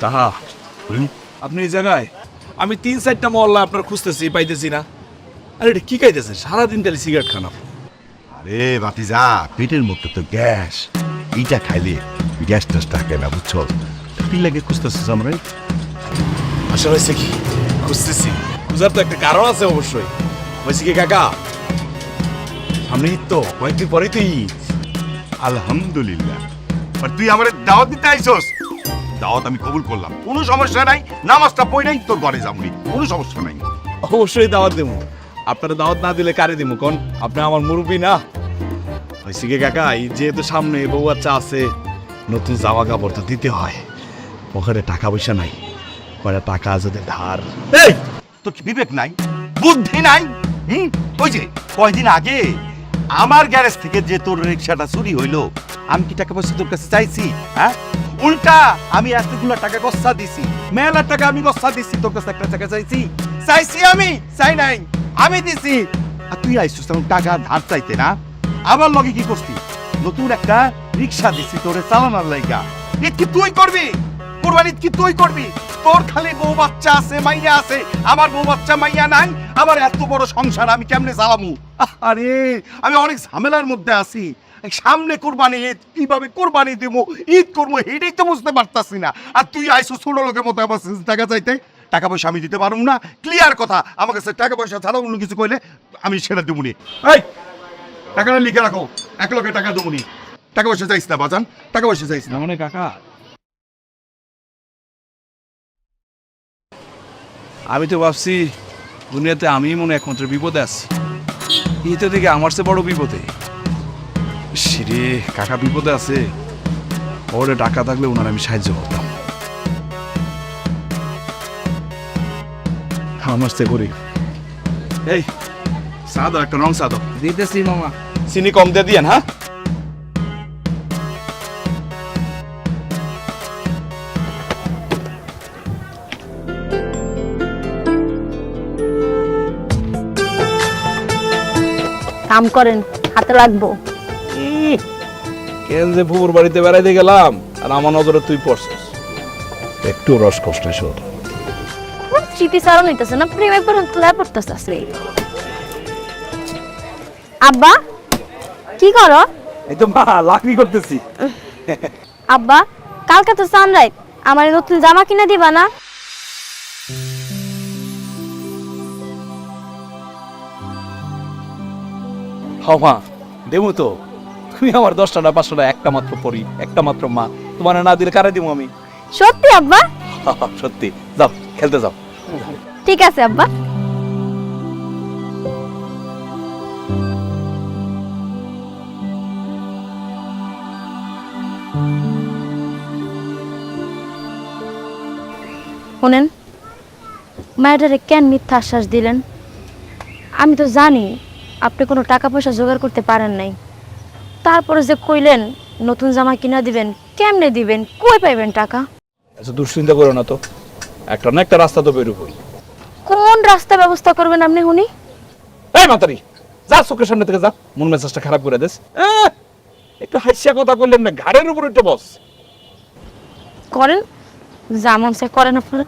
তাহা আপনি এই জায়গায়, আমি 3-4টা মহল্লা আপনার খুঁজতেছি, পাইতেছি না। আরে এটা কি খাইতেছেন সারাদিন? খালি সিগারেট খান আপনি। আরে বাতিজা, পেটের মধ্যে তো গ্যাস, এইটা খাইলে গ্যাস টাস থাকে না, বুঝছো? কি লাগে খুঁজতেছিস আমরা? আসলে হয়েছে কি, খুঁজতেছি, খুঁজার তো একটা কারণ আছে অবশ্যই। হয়েছে কি কাকা, সামনে ঈদ তো, কয়েকদিন পরেই তো ঈদ। আলহামদুলিল্লাহ। আর তুই আমার দাওয়াত দিতে আইছস? দাওয়াত আমি কবুল করলাম, কোনো সমস্যা নাই। নামাজটা পড়ে নাই, তোর ঘরে যাবনি, কোনো সমস্যা নাই। অবশ্যই দাওয়াত দেবো। আপনারা দাওয়াত না দিলে কারে দেবো কোন? আপনি আমার মুরব্বী না? হয়েছে কি কাকা, ঈদ যেহেতু সামনে, বউ বাচ্চা আছে, নতুন জামা কাপড় তো দিতে হয়, পকেটে টাকা পয়সা নাই, কয়টা টাকা যদি ধার। এই, তোর কি বিবেক নাই, বুদ্ধি নাই? ওই যে কয়দিন আগে আমার গ্যারেজ থেকে যে তোর রিক্সাটা চুরি হইলো, আমি কি টাকা পয়সা তোর কাছে চাইছি? হ্যাঁ, উল্টা আমি এতগুলো টাকা গচ্ছা দিছি, মেলার টাকা আমি গচ্ছা দিছি, তোর কাছে একটা টাকা চাইছি? চাইছি আমি? চাই নাই, আমি দিছি। আর তুই আইছিস তখন টাকা ধার চাইতে না? আমার লগে কি করছিস? নতুন একটা রিক্সা দিছি তোরে চালানোর লাইগা। ঈদ কি তুই করবি? কুরবানি কি তুই করবি? তোর খালি বউ বাচ্চা আছে, মাইয়া আছে, আমার বউ বাচ্চা মাইয়া নাই। আমার এত বড় সংসার আমি কেমনে চালামু? আরে আমি অনেক ঝামেলার মধ্যে আছি। সামনে কুরবানি ঈদ, কিভাবে কুরবানি দিব, ঈদ করবো, এটাই তো বুঝতে পারতাছি না। আর তুই আইসো ছোট লোকের মতো আবার টাকা চাইতে। টাকা পয়সা আমি দিতে পারবো না, ক্লিয়ার কথা। আমার কাছে টাকা পয়সা ছাড়া অন্য কিছু কইলে আমি সেটা দেবুনি। এই টাকাটা লিখে রাখো, 1 লক্ষ টাকা দেবুনি। টাকা পয়সা চাইছ না বাজান, টাকা পয়সা চাইছ না। মানে কাকা, আমি তো ভাবছি দুনিয়াতে আমি মনে একমাত্র বিপদে আছি, ঈদের দিকে আমার চেয়ে বড় বিপদে। সিরে কাকা বিপদে আছে, ওরে টাকা থাকলে ওনার আমি সাহায্য করতাম। আমার চেয়ে গরিব। এই চা দাও, একটা রং চা দাও। দিতেছি মামা। চিনি কম দিয়ে দিয়েন। হ্যাঁ, কাম করেন, হাতে লাগবো। কেন যে ফুপুর বাড়িতে বেড়াইতে গেলাম আর আমার নজরে তুই পড়ছিস, একটু রস কষ্ট শোর। খুব স্মৃতিচারণ হইতেছে না, প্রেমে পর্যন্ত লাই পড়তেছে আসলে। আব্বা কি করো? এই তো মা লাকড়ি করতেছি। আব্বা কালকে তো সানরাইজ, আমার নতুন জামা কিনে দিবা না? হ্যাঁ মা দেবো তো, তুমি আমার 10 টাকা 500 টাকা একটা মাত্র পড়ি, একটা মাত্র মা, তোমার না দিলে কারে দিব আমি? সত্যি আব্বা? সত্যি। যাও খেলতে যাও। ঠিক আছে আব্বা। শোনেন, মায়েরারে কেন মিথ্যা আশ্বাস দিলেন? আমি তো জানি আপনি কোনো টাকা পয়সা জোগাড় করতে পারেন নাই, তারপরে যে কইলেন নতুন জামা কিনা দিবেন, কেমনে দিবেন, কই পাইবেন টাকা? আচ্ছা দুশ্চিন্তা করো না তো, একটা না একটা রাস্তা তো বেরোবই। কোন রাস্তা ব্যবস্থা করবেন আপনি শুনি? এই মাতারি, যা চোখের সামনে থেকে যা, মন মেজাজটা খারাপ করে দেস। একটু হাসিয়া কথা কইলেন না, ঘাড়ের উপর একটু বস। করেন, যেমন সে করেন আপনারা।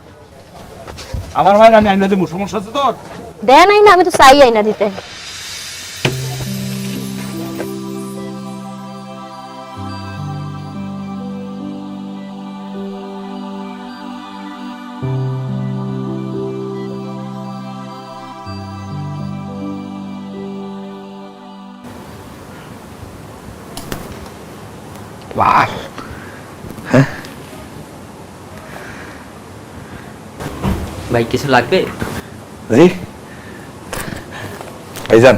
আমার ভাই আমি আইনা দেবো, সমস্যা আছে তোর? দেয় নাই না, আমি তো চাই আইনা দিতে। বাহ, ভাই কিছু লাগবে? জি ভাইজান,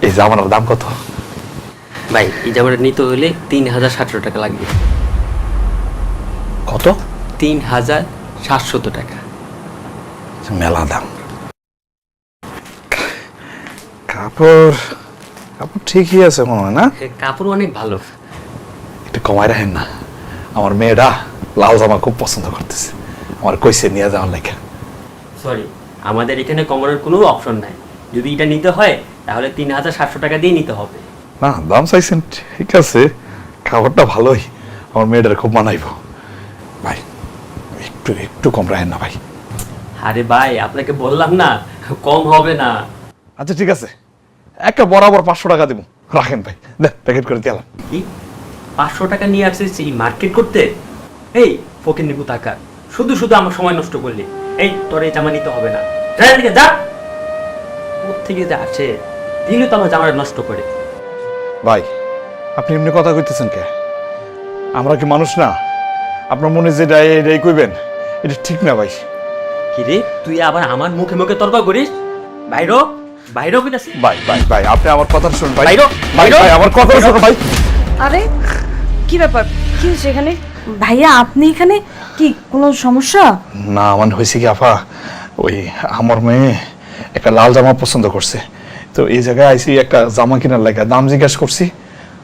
এই জামার দাম কত? ভাই এই জামাটা নিতে হলে 3700 টাকা লাগবে। কত? 3700 টাকা। মেলা দাম। কাপড় কাপড় ঠিকই আছে মনে হয় না? কাপড় অনেক ভালো। একটু কমাই রাখেন না, আমার মেয়েরা লাল জামা খুব পছন্দ করতেছে, আমার কইছে নিয়ে যাওয়ার লেখা। সরি, আমাদের এখানে কমানোর কোনো অপশন নাই। যদি এটা নিতে হয় তাহলে 3700 টাকা দিয়ে নিতে হবে। না দাম চাইছেন ঠিক আছে, কাপড়টা ভালোই, আমার মেয়েটার খুব মানাইব। ভাই একটু একটু কম রাখেন না ভাই। আরে ভাই আপনাকে বললাম না কম হবে না। আচ্ছা ঠিক আছে, একটা বরাবর 500 টাকা দিব, রাখেন ভাই, দেখ প্যাকেট করে দিলাম। কি 500 টাকা নিয়ে আসছিস এই মার্কেট করতে? এই ফকির নিবু টাকা, শুধু শুধু আমার সময় নষ্ট করলি। এই তোর এই জামা নিতে হবে না, যা এদিকে যা। কোত্থেকে যে আসে, দিলে তো আমার জামাটা নষ্ট করে। ভাই আপনি এমনি কথা কইতেছেন কে? আমরা কি মানুষ না? আপনার মনে যেটা এটাই কইবেন, এটা ঠিক না ভাই। কি রে, তুই আবার আমার মুখে মুখে তর্ক করিস? বাইরো বাইরো কইতাছিস? ভাই ভাই ভাই আপনি আমার কথা শুনুন ভাই। বাইরো, ভাই বাইরো। ভাই আমার কথা শুনুন ভাই। আরে কি ব্যাপার, কি হচ্ছে এখানে? ভাইয়া আপনি এখানে, কি কোনো সমস্যা? না মানে হয়েছে কি আফা, ওই আমার মেয়ে একটা লাল জামা পছন্দ করছে, তো এই জায়গায় আইসি একটা জামা কেনার লাগা, দাম জিজ্ঞাসা করছি,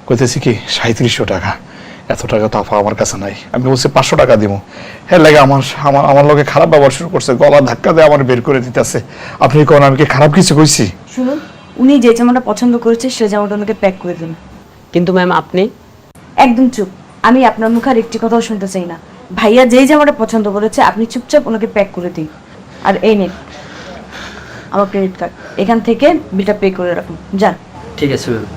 কইতেছি কি 3700 টাকা। এত টাকা তো আফা আমার কাছে নাই, আমি বলছি 500 টাকা দিব। হ্যাঁ লাগে আমার আমার আমার লোকে খারাপ ব্যবহার শুরু করছে, গলা ধাক্কা দিয়ে আমার বের করে দিতেছে। আপনি কোন আমি কি খারাপ কিছু কইছি? শুনুন, উনি যে জামাটা পছন্দ করেছে সে জামাটা ওনাকে প্যাক করে দিন। কিন্তু ম্যাম আপনি? একদম চুপ, আমি আপনার মুখে আর একটি কথাও শুনতে চাই না। ভাইয়া যেই জামাটা পছন্দ করেছে আপনি চুপচাপ ওনাকে প্যাক করে দিন। আর এই নিন আমার ক্রেডিট কার্ড, এখান থেকে বিলটা পে করে রাখুন, যান। ঠিক আছে ম্যাম।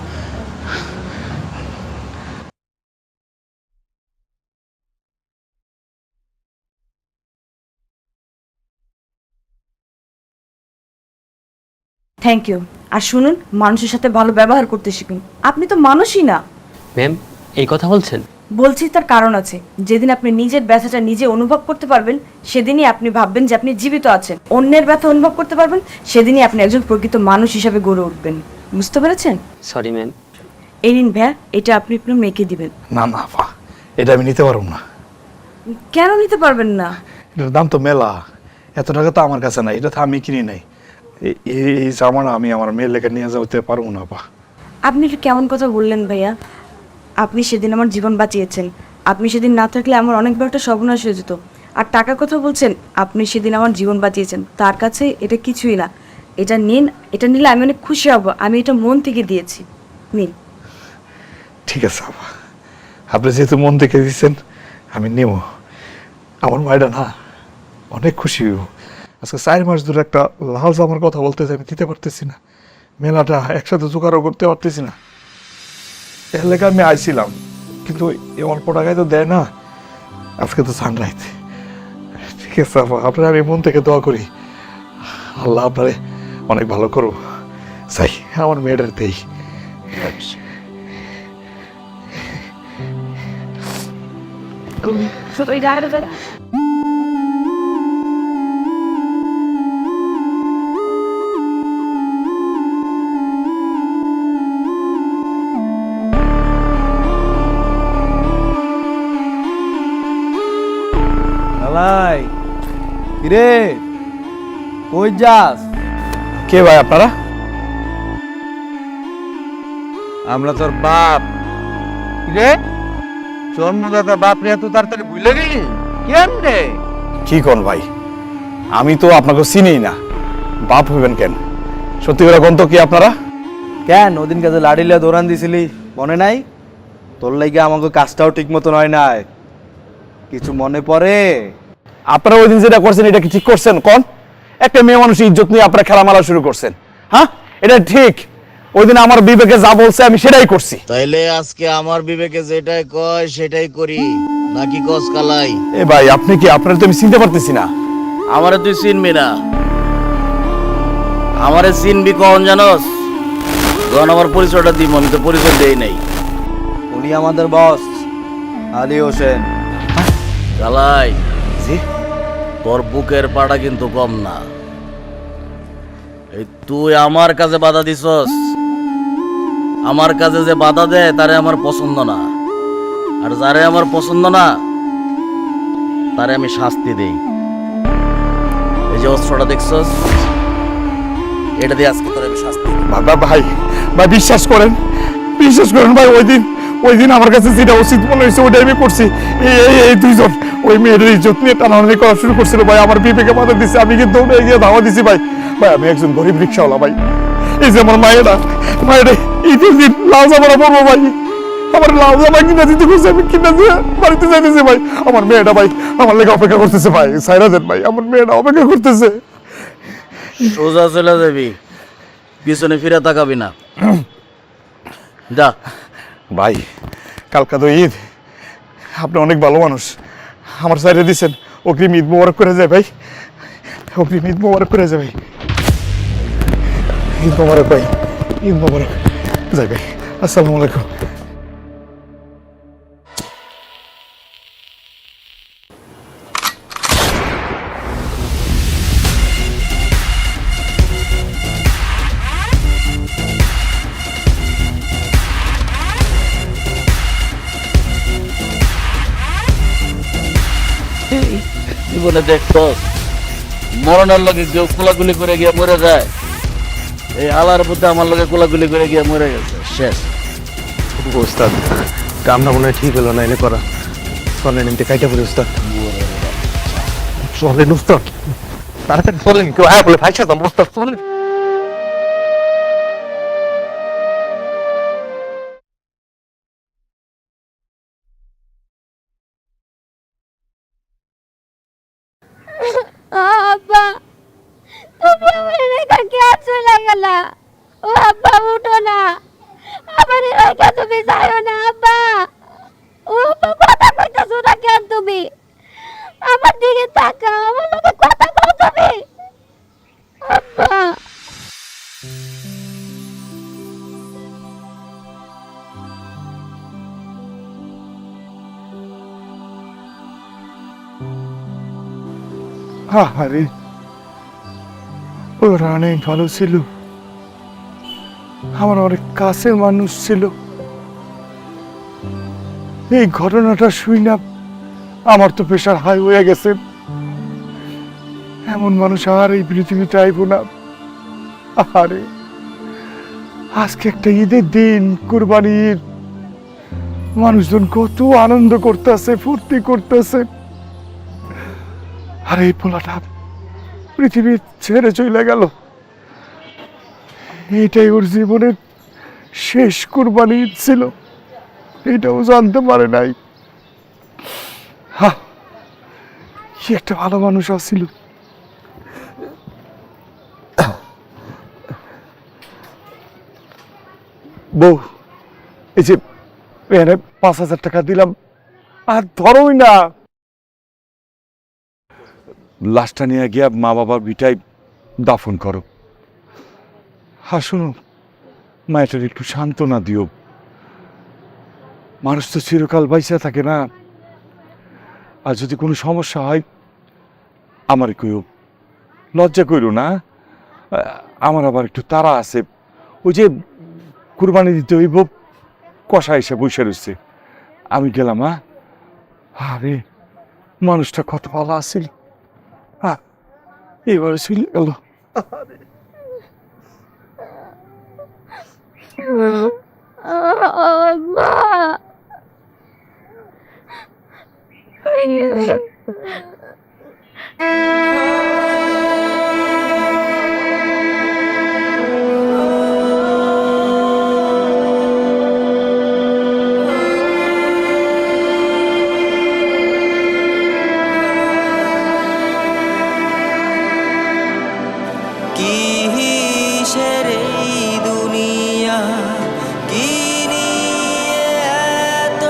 Thank you. আর শুনুন, মানুষের সাথে ভালো ব্যবহার করতে শিখুন, আপনি তো মানুষই না। ম্যাম এই কথা বলছেন? বলছি তার কারণ আছে। যেদিন আপনি নিজের ব্যথাটা নিজে অনুভব করতে পারবেন সেদিনই আপনি ভাববেন যে আপনি জীবিত আছেন। অন্যের ব্যথা অনুভব করতে পারবেন সেদিনই আপনি একজন প্রকৃত মানুষ হিসাবে গড়ে উঠবেন। বুঝতে পেরেছেন? Sorry ma'am. এই নিন ভাইয়া, এটা আপনি আপনার মেয়েকে দিবেন। না না আফা, এটা আমি নিতে পারবো না। কেন নিতে পারবেন না? এটার দাম তো মেলা, এত টাকা তো আমার কাছে নাই, এটা তো আমি কিনি নাই। এই জামাটা আমি আমার মেয়ের লেখা নিয়ে যেতে পারবো না আপা। আপনি এটা কেমন কথা বললেন ভাইয়া? আপনি সেদিন আমার জীবন বাঁচিয়েছেন, আপনি সেদিন না থাকলে আমার অনেক বড় একটা সর্বনাশ হয়ে যেত। আর টাকার কথা বলছেন, আপনি সেদিন আমার জীবন বাঁচিয়েছেন, তার কাছে এটা কিছুই না। এটা নিন, এটা নিলে আমি অনেক খুশি হব, আমি এটা মন থেকে দিয়েছি, নিন। ঠিক আছে আপা, আপনি যেহেতু মন থেকে দিচ্ছেন আমি নেব। আমার মায়েরা না অনেক খুশি হইব। আজকে 4 মাস ধরে একটা লাল জামার কথা বলতেছে, আমি দিতে পারতেছি না, মেলাটা একসাথে জোগাড়ও করতে পারতেছি না। এর লেগে আমি আইছিলাম, কিন্তু এই অল্প টাকায় তো দেয় না। আজকে তো সানরাইজ। ঠিক আছে আপা, আপনার আমি মন থেকে দোয়া করি, আল্লাহ আপনারে অনেক ভালো করবো চাই, আমার মেয়েটার দেই। আলাই কিরে, কই যাস? কে ভাই আপনারা? আমরা তোর বাপ। রে জন্মদাতা বাপ রে এত তাড়াতাড়ি ভুলে গেলি কেমনে? কি কোন ভাই, আমি তো আপনাকে চিনি না, বাপ হইবেন কেন? সত্যি করে কোন তো কি আপনারা? কেন ওদিন কাজে লাড়িলে দৌড়ান দিছিলি মনে নাই? তোর লাগে আমাকে কাজটাও ঠিক মতো নয় নাই, কিছু মনে পড়ে? আপনারা ওই দিন যেটা করছেন এটা কি ঠিক করছেন? কোন একটা মেয়ে মানুষের ইজ্জত নিয়ে আপনারা খেলামেলা শুরু করছেন? হ্যাঁ, এটা ঠিক? ওই দিন আমার বিবেকে যা বলছে আমি সেটাই করছি। তাইলে আজকে আমার বিবেকে যেটাই কয় সেটাই করি নাকি কস কালাই? এ ভাই আপনি কি, আপনারা তো আমি চিনতে পারতেছি না। আমারে তুই চিনবি না? আমারে চিনবি কখন জানোস? যখন আমার পরিচয়টা দিব, আমি তো পরিচয় দেই নাই। উনি আমাদের বস আলী হোসেন। কালাই জি, তোর বুকের পাটা কিন্তু কম না। এই তুই আমার কাজে বাধা দিছস, আমার কাজে যে বাধা দেয় তারে আমার পছন্দ না, আর যারে আমার পছন্দ না তারে আমি শাস্তি দেই। এই যে অস্ত্রটা দেখছস, এটা দিয়ে আজকে তোর আমি শাস্তি দিই। বাবা ভাই, ভাই বিশ্বাস করেন ভাই, ওই দিন আমার কাছে যেটা উচিত মনে হয়েছে ওইটা আমি করছি। এই দুইজন ওই মেয়েদের ইজ্জত নিয়ে টানাটানি করা শুরু করছিল ভাই, আমার বিবেকে বাধা দিচ্ছে, আমি কিন্তু গিয়ে ধাওয়া দিছি ভাই। ভাই আমি একজন গরিব রিক্সাওয়ালা ভাই, এই যে আমার মায়েরা ঈদের দিন লাল জামাটা পরবো ভাই, আমার লাল জামা কিনা দিতে করছে, আমি কিনা দিয়ে বাড়িতে যাইতেছি ভাই। আমার মেয়েটা ভাই আমার লেগে অপেক্ষা করতেছে ভাই, সাইরা দেন ভাই, আমার মেয়েটা অপেক্ষা করতেছে। সোজা চলে যাবি, পিছনে ফিরে তাকাবি না, যা। ভাই কালকা তো ঈদ, আপনি অনেক ভালো মানুষ, আমার সাইডে দিচ্ছেন, অগ্রিম ঈদ মোবারক করে যায় ভাই, অগ্রিম ঈদ মোবারক করে যায় ভাই, ঈদ মোবারক ভাই, ঈদ মোবারক যাই ভাই, আসসালামু আলাইকুম। জীবনে দেখতো মরণের লগে কেউ কোলাগুলি করে গিয়ে মরে যায়, এই আলার মধ্যে আমার লগে কোলাগুলি করে গিয়ে মরে গেছে, শেষ। ওস্তাদ কামটা মনে হয় ঠিক হলো না, এনে করা চলেন এমনি কাইটা পড়ে ওস্তাদ। চলেন উস্তাদ, তাড়াতাড়ি চলেন, কেউ আয়া বলে ভাই সাদাম উস্তাদ চলেন। আব্বা, তুমি আমার রেখা কে চলে গেলা? ও আব্বা উঠো না, আমার রেখা তুমি যাও না আব্বা। ও আব্বা কথা কইতাছো না কেন তুমি? আমার দিকে তাকাও, আমার লগে কথা কও তুমি। আব্বা আরে ওরা অনেক ভালো ছিল, আমার অনেক কাছের মানুষ ছিল। এই ঘটনাটা শুই না আমার তো প্রেশার হাই হয়ে গেছে। এমন মানুষ আর এই পৃথিবীতে আইব না। আরে আজকে একটা ঈদের দিন, কুরবানি ঈদ, মানুষজন কত আনন্দ করতেছে, ফুর্তি করতেছে, আর এই পোলাটা পৃথিবী ছেড়ে চলে গেল। এটাই ওর জীবনের শেষ কুরবানি ঈদ ছিল, এটাও জানতে পারে নাই। কি একটা ভালো মানুষ আছিল। বউ, এই যে 5,000 টাকা দিলাম, আর ধরোই না। লাশটা নিয়ে গিয়া মা বাবার ভিটায় দাফন করো। হ্যাঁ শোনো, মায়েটার একটু সান্ত্বনা দিও। মানুষ তো চিরকাল বাইসা থাকে না। আর যদি কোনো সমস্যা হয় আমার কইও, লজ্জা কইরো না। আমার আবার একটু তাড়া আছে, ওই যে কুরবানি দিতে হইব, কষা এসে বসে রয়েছে। আমি গেলাম। আরে মানুষটা কত ভালো আছিল, এবারে চলে গেল। কিসের এই দুনিয়া, কি নিয়ে এত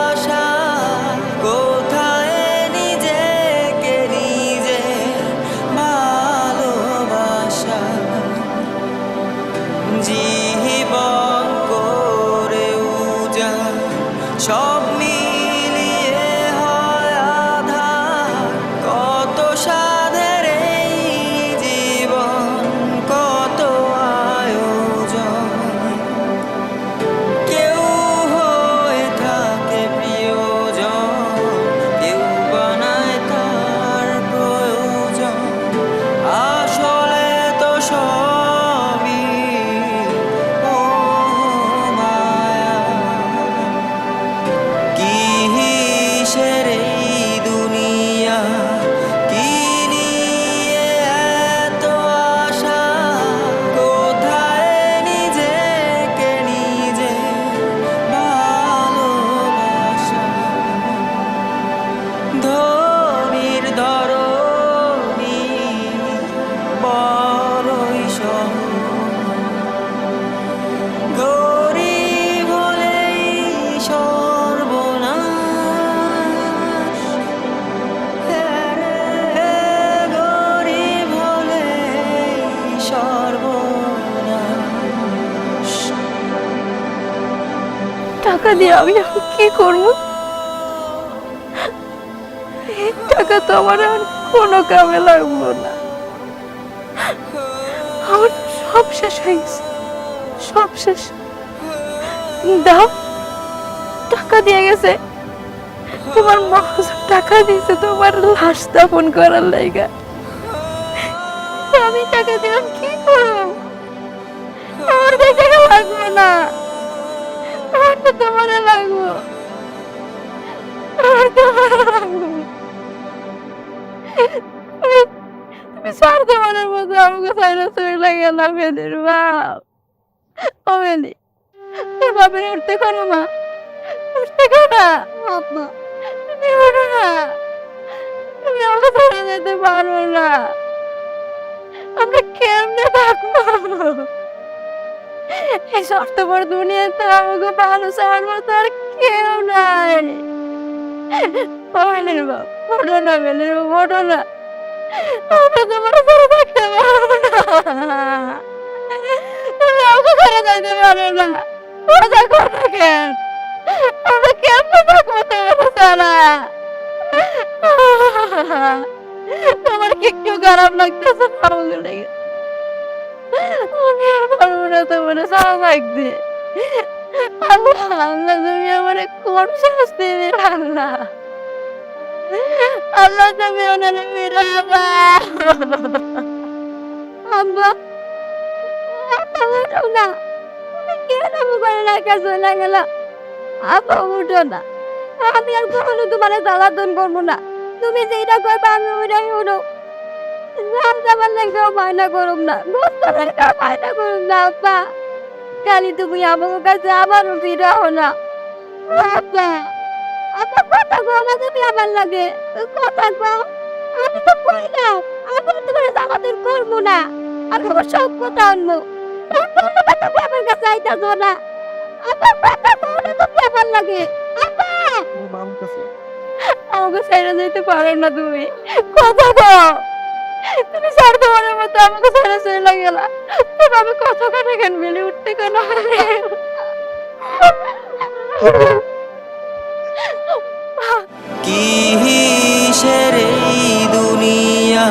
আশা, কোথায় নিজেকে নিজে ভালোবাসা, জীবন করে উজাড় সব মিলিয়ে হয় আধার, কত সাধের এই জীবন, কত আয়োজন, কেউ হয়ে থাকে প্রিয়জন, কেউ বানায় তার প্রয়োজন, আসলে তো সবই ও মায়া। কিসের এই দুনিয়া, কি নিয়ে এত আশা, কোথায় নিজেকে নিজে ভালোবাসা, ধনীর ধরনী বড়ই সহজ, গরিব হলেই সর্বনাশ, গরিব হলেই সর্বনাশ। টাকা দিয়ে আমি এখন কি করবো? এই টাকা তো আমার আর কোনো কামে লাগলো না। আমার সব শেষ হয়ে গেছে, সব শেষ। দাও, টাকা দিয়ে গেছে, তোমার মহাজন টাকা দিয়েছে তোমার লাশ দাফন করার লাইগা। আমি টাকা দিলাম কি করব? আমার তো টাকা লাগবে না, আমার তো তোমার লাগবো, আমার তোমার লাগবো। তুমি স্বার্থমানের মতো আমাকে সাইরা চলে গেলাম। মেলির বাপ, ও মেলি, তোর বাপের উঠতে করো মা, উঠতে করো। আপা তুমি ওঠো না, তুমি আমাকে ধরে যেতে পারো না। আমরা কেমনে থাকবো এই স্বার্থপর দুনিয়াতে? আমাকে ভালো ছাড়বো তার কেউ নাই। ও মেলির বাপ, ওঠো না মেলির বাপ, ওঠো না। আমরা তোমার ঘরে থাকতে পারবো না, তুমি আমাকে ঘরে যাইতে পারো না। মজা করো কেন? আমরা কেমনে থাকবো তোমার ছাড়া? তোমার কি একটু খারাপ লাগতেছে? আমাকে লেগে আমি আর পারবো না তোমার ছাড়া থাকতে। আল্লাহ, আল্লাহ তুমি আমার কোন শাস্তি দিলে? আল্লাহ, আল্লাহ তুমি ওনারে ফিরাবা। আব্বা, উঠো না, কেন মোবাইলের কাছে চলে গেল? আব্বা উঠো না, আমি আর কখনো তোমার জ্বালাতন করবো না। তুমি যেটা করবে আমি ওইটাই উঠো। রাম যাবার লাগলেও বায়না করুম না, বুঝতে লাগলেও বায়না করুম না আব্বা। খালি তুমি আমার কাছে আবারও ফিরাও না আব্বা। আব্বা কথা কও না তুমি আমার লাগে, কথা কও। আমি তো কইলাম আমি তোমার জামাতের করবো না, আমি আমার সব কথা আনবো। তুমি আমার কাছে আইতাছো না, আমার কথা কও না তুমি আমার লাগে আব্বা। আমাকে ছেড়ে যেতে পারো না তুমি, কথা কও। তুমি ছাড় তোমার মতো আমাকে ছেড়ে চলে গেলা, তবে আমি কথা কেন কেন বেলে উঠতে কেন? কিসের এই দুনিয়া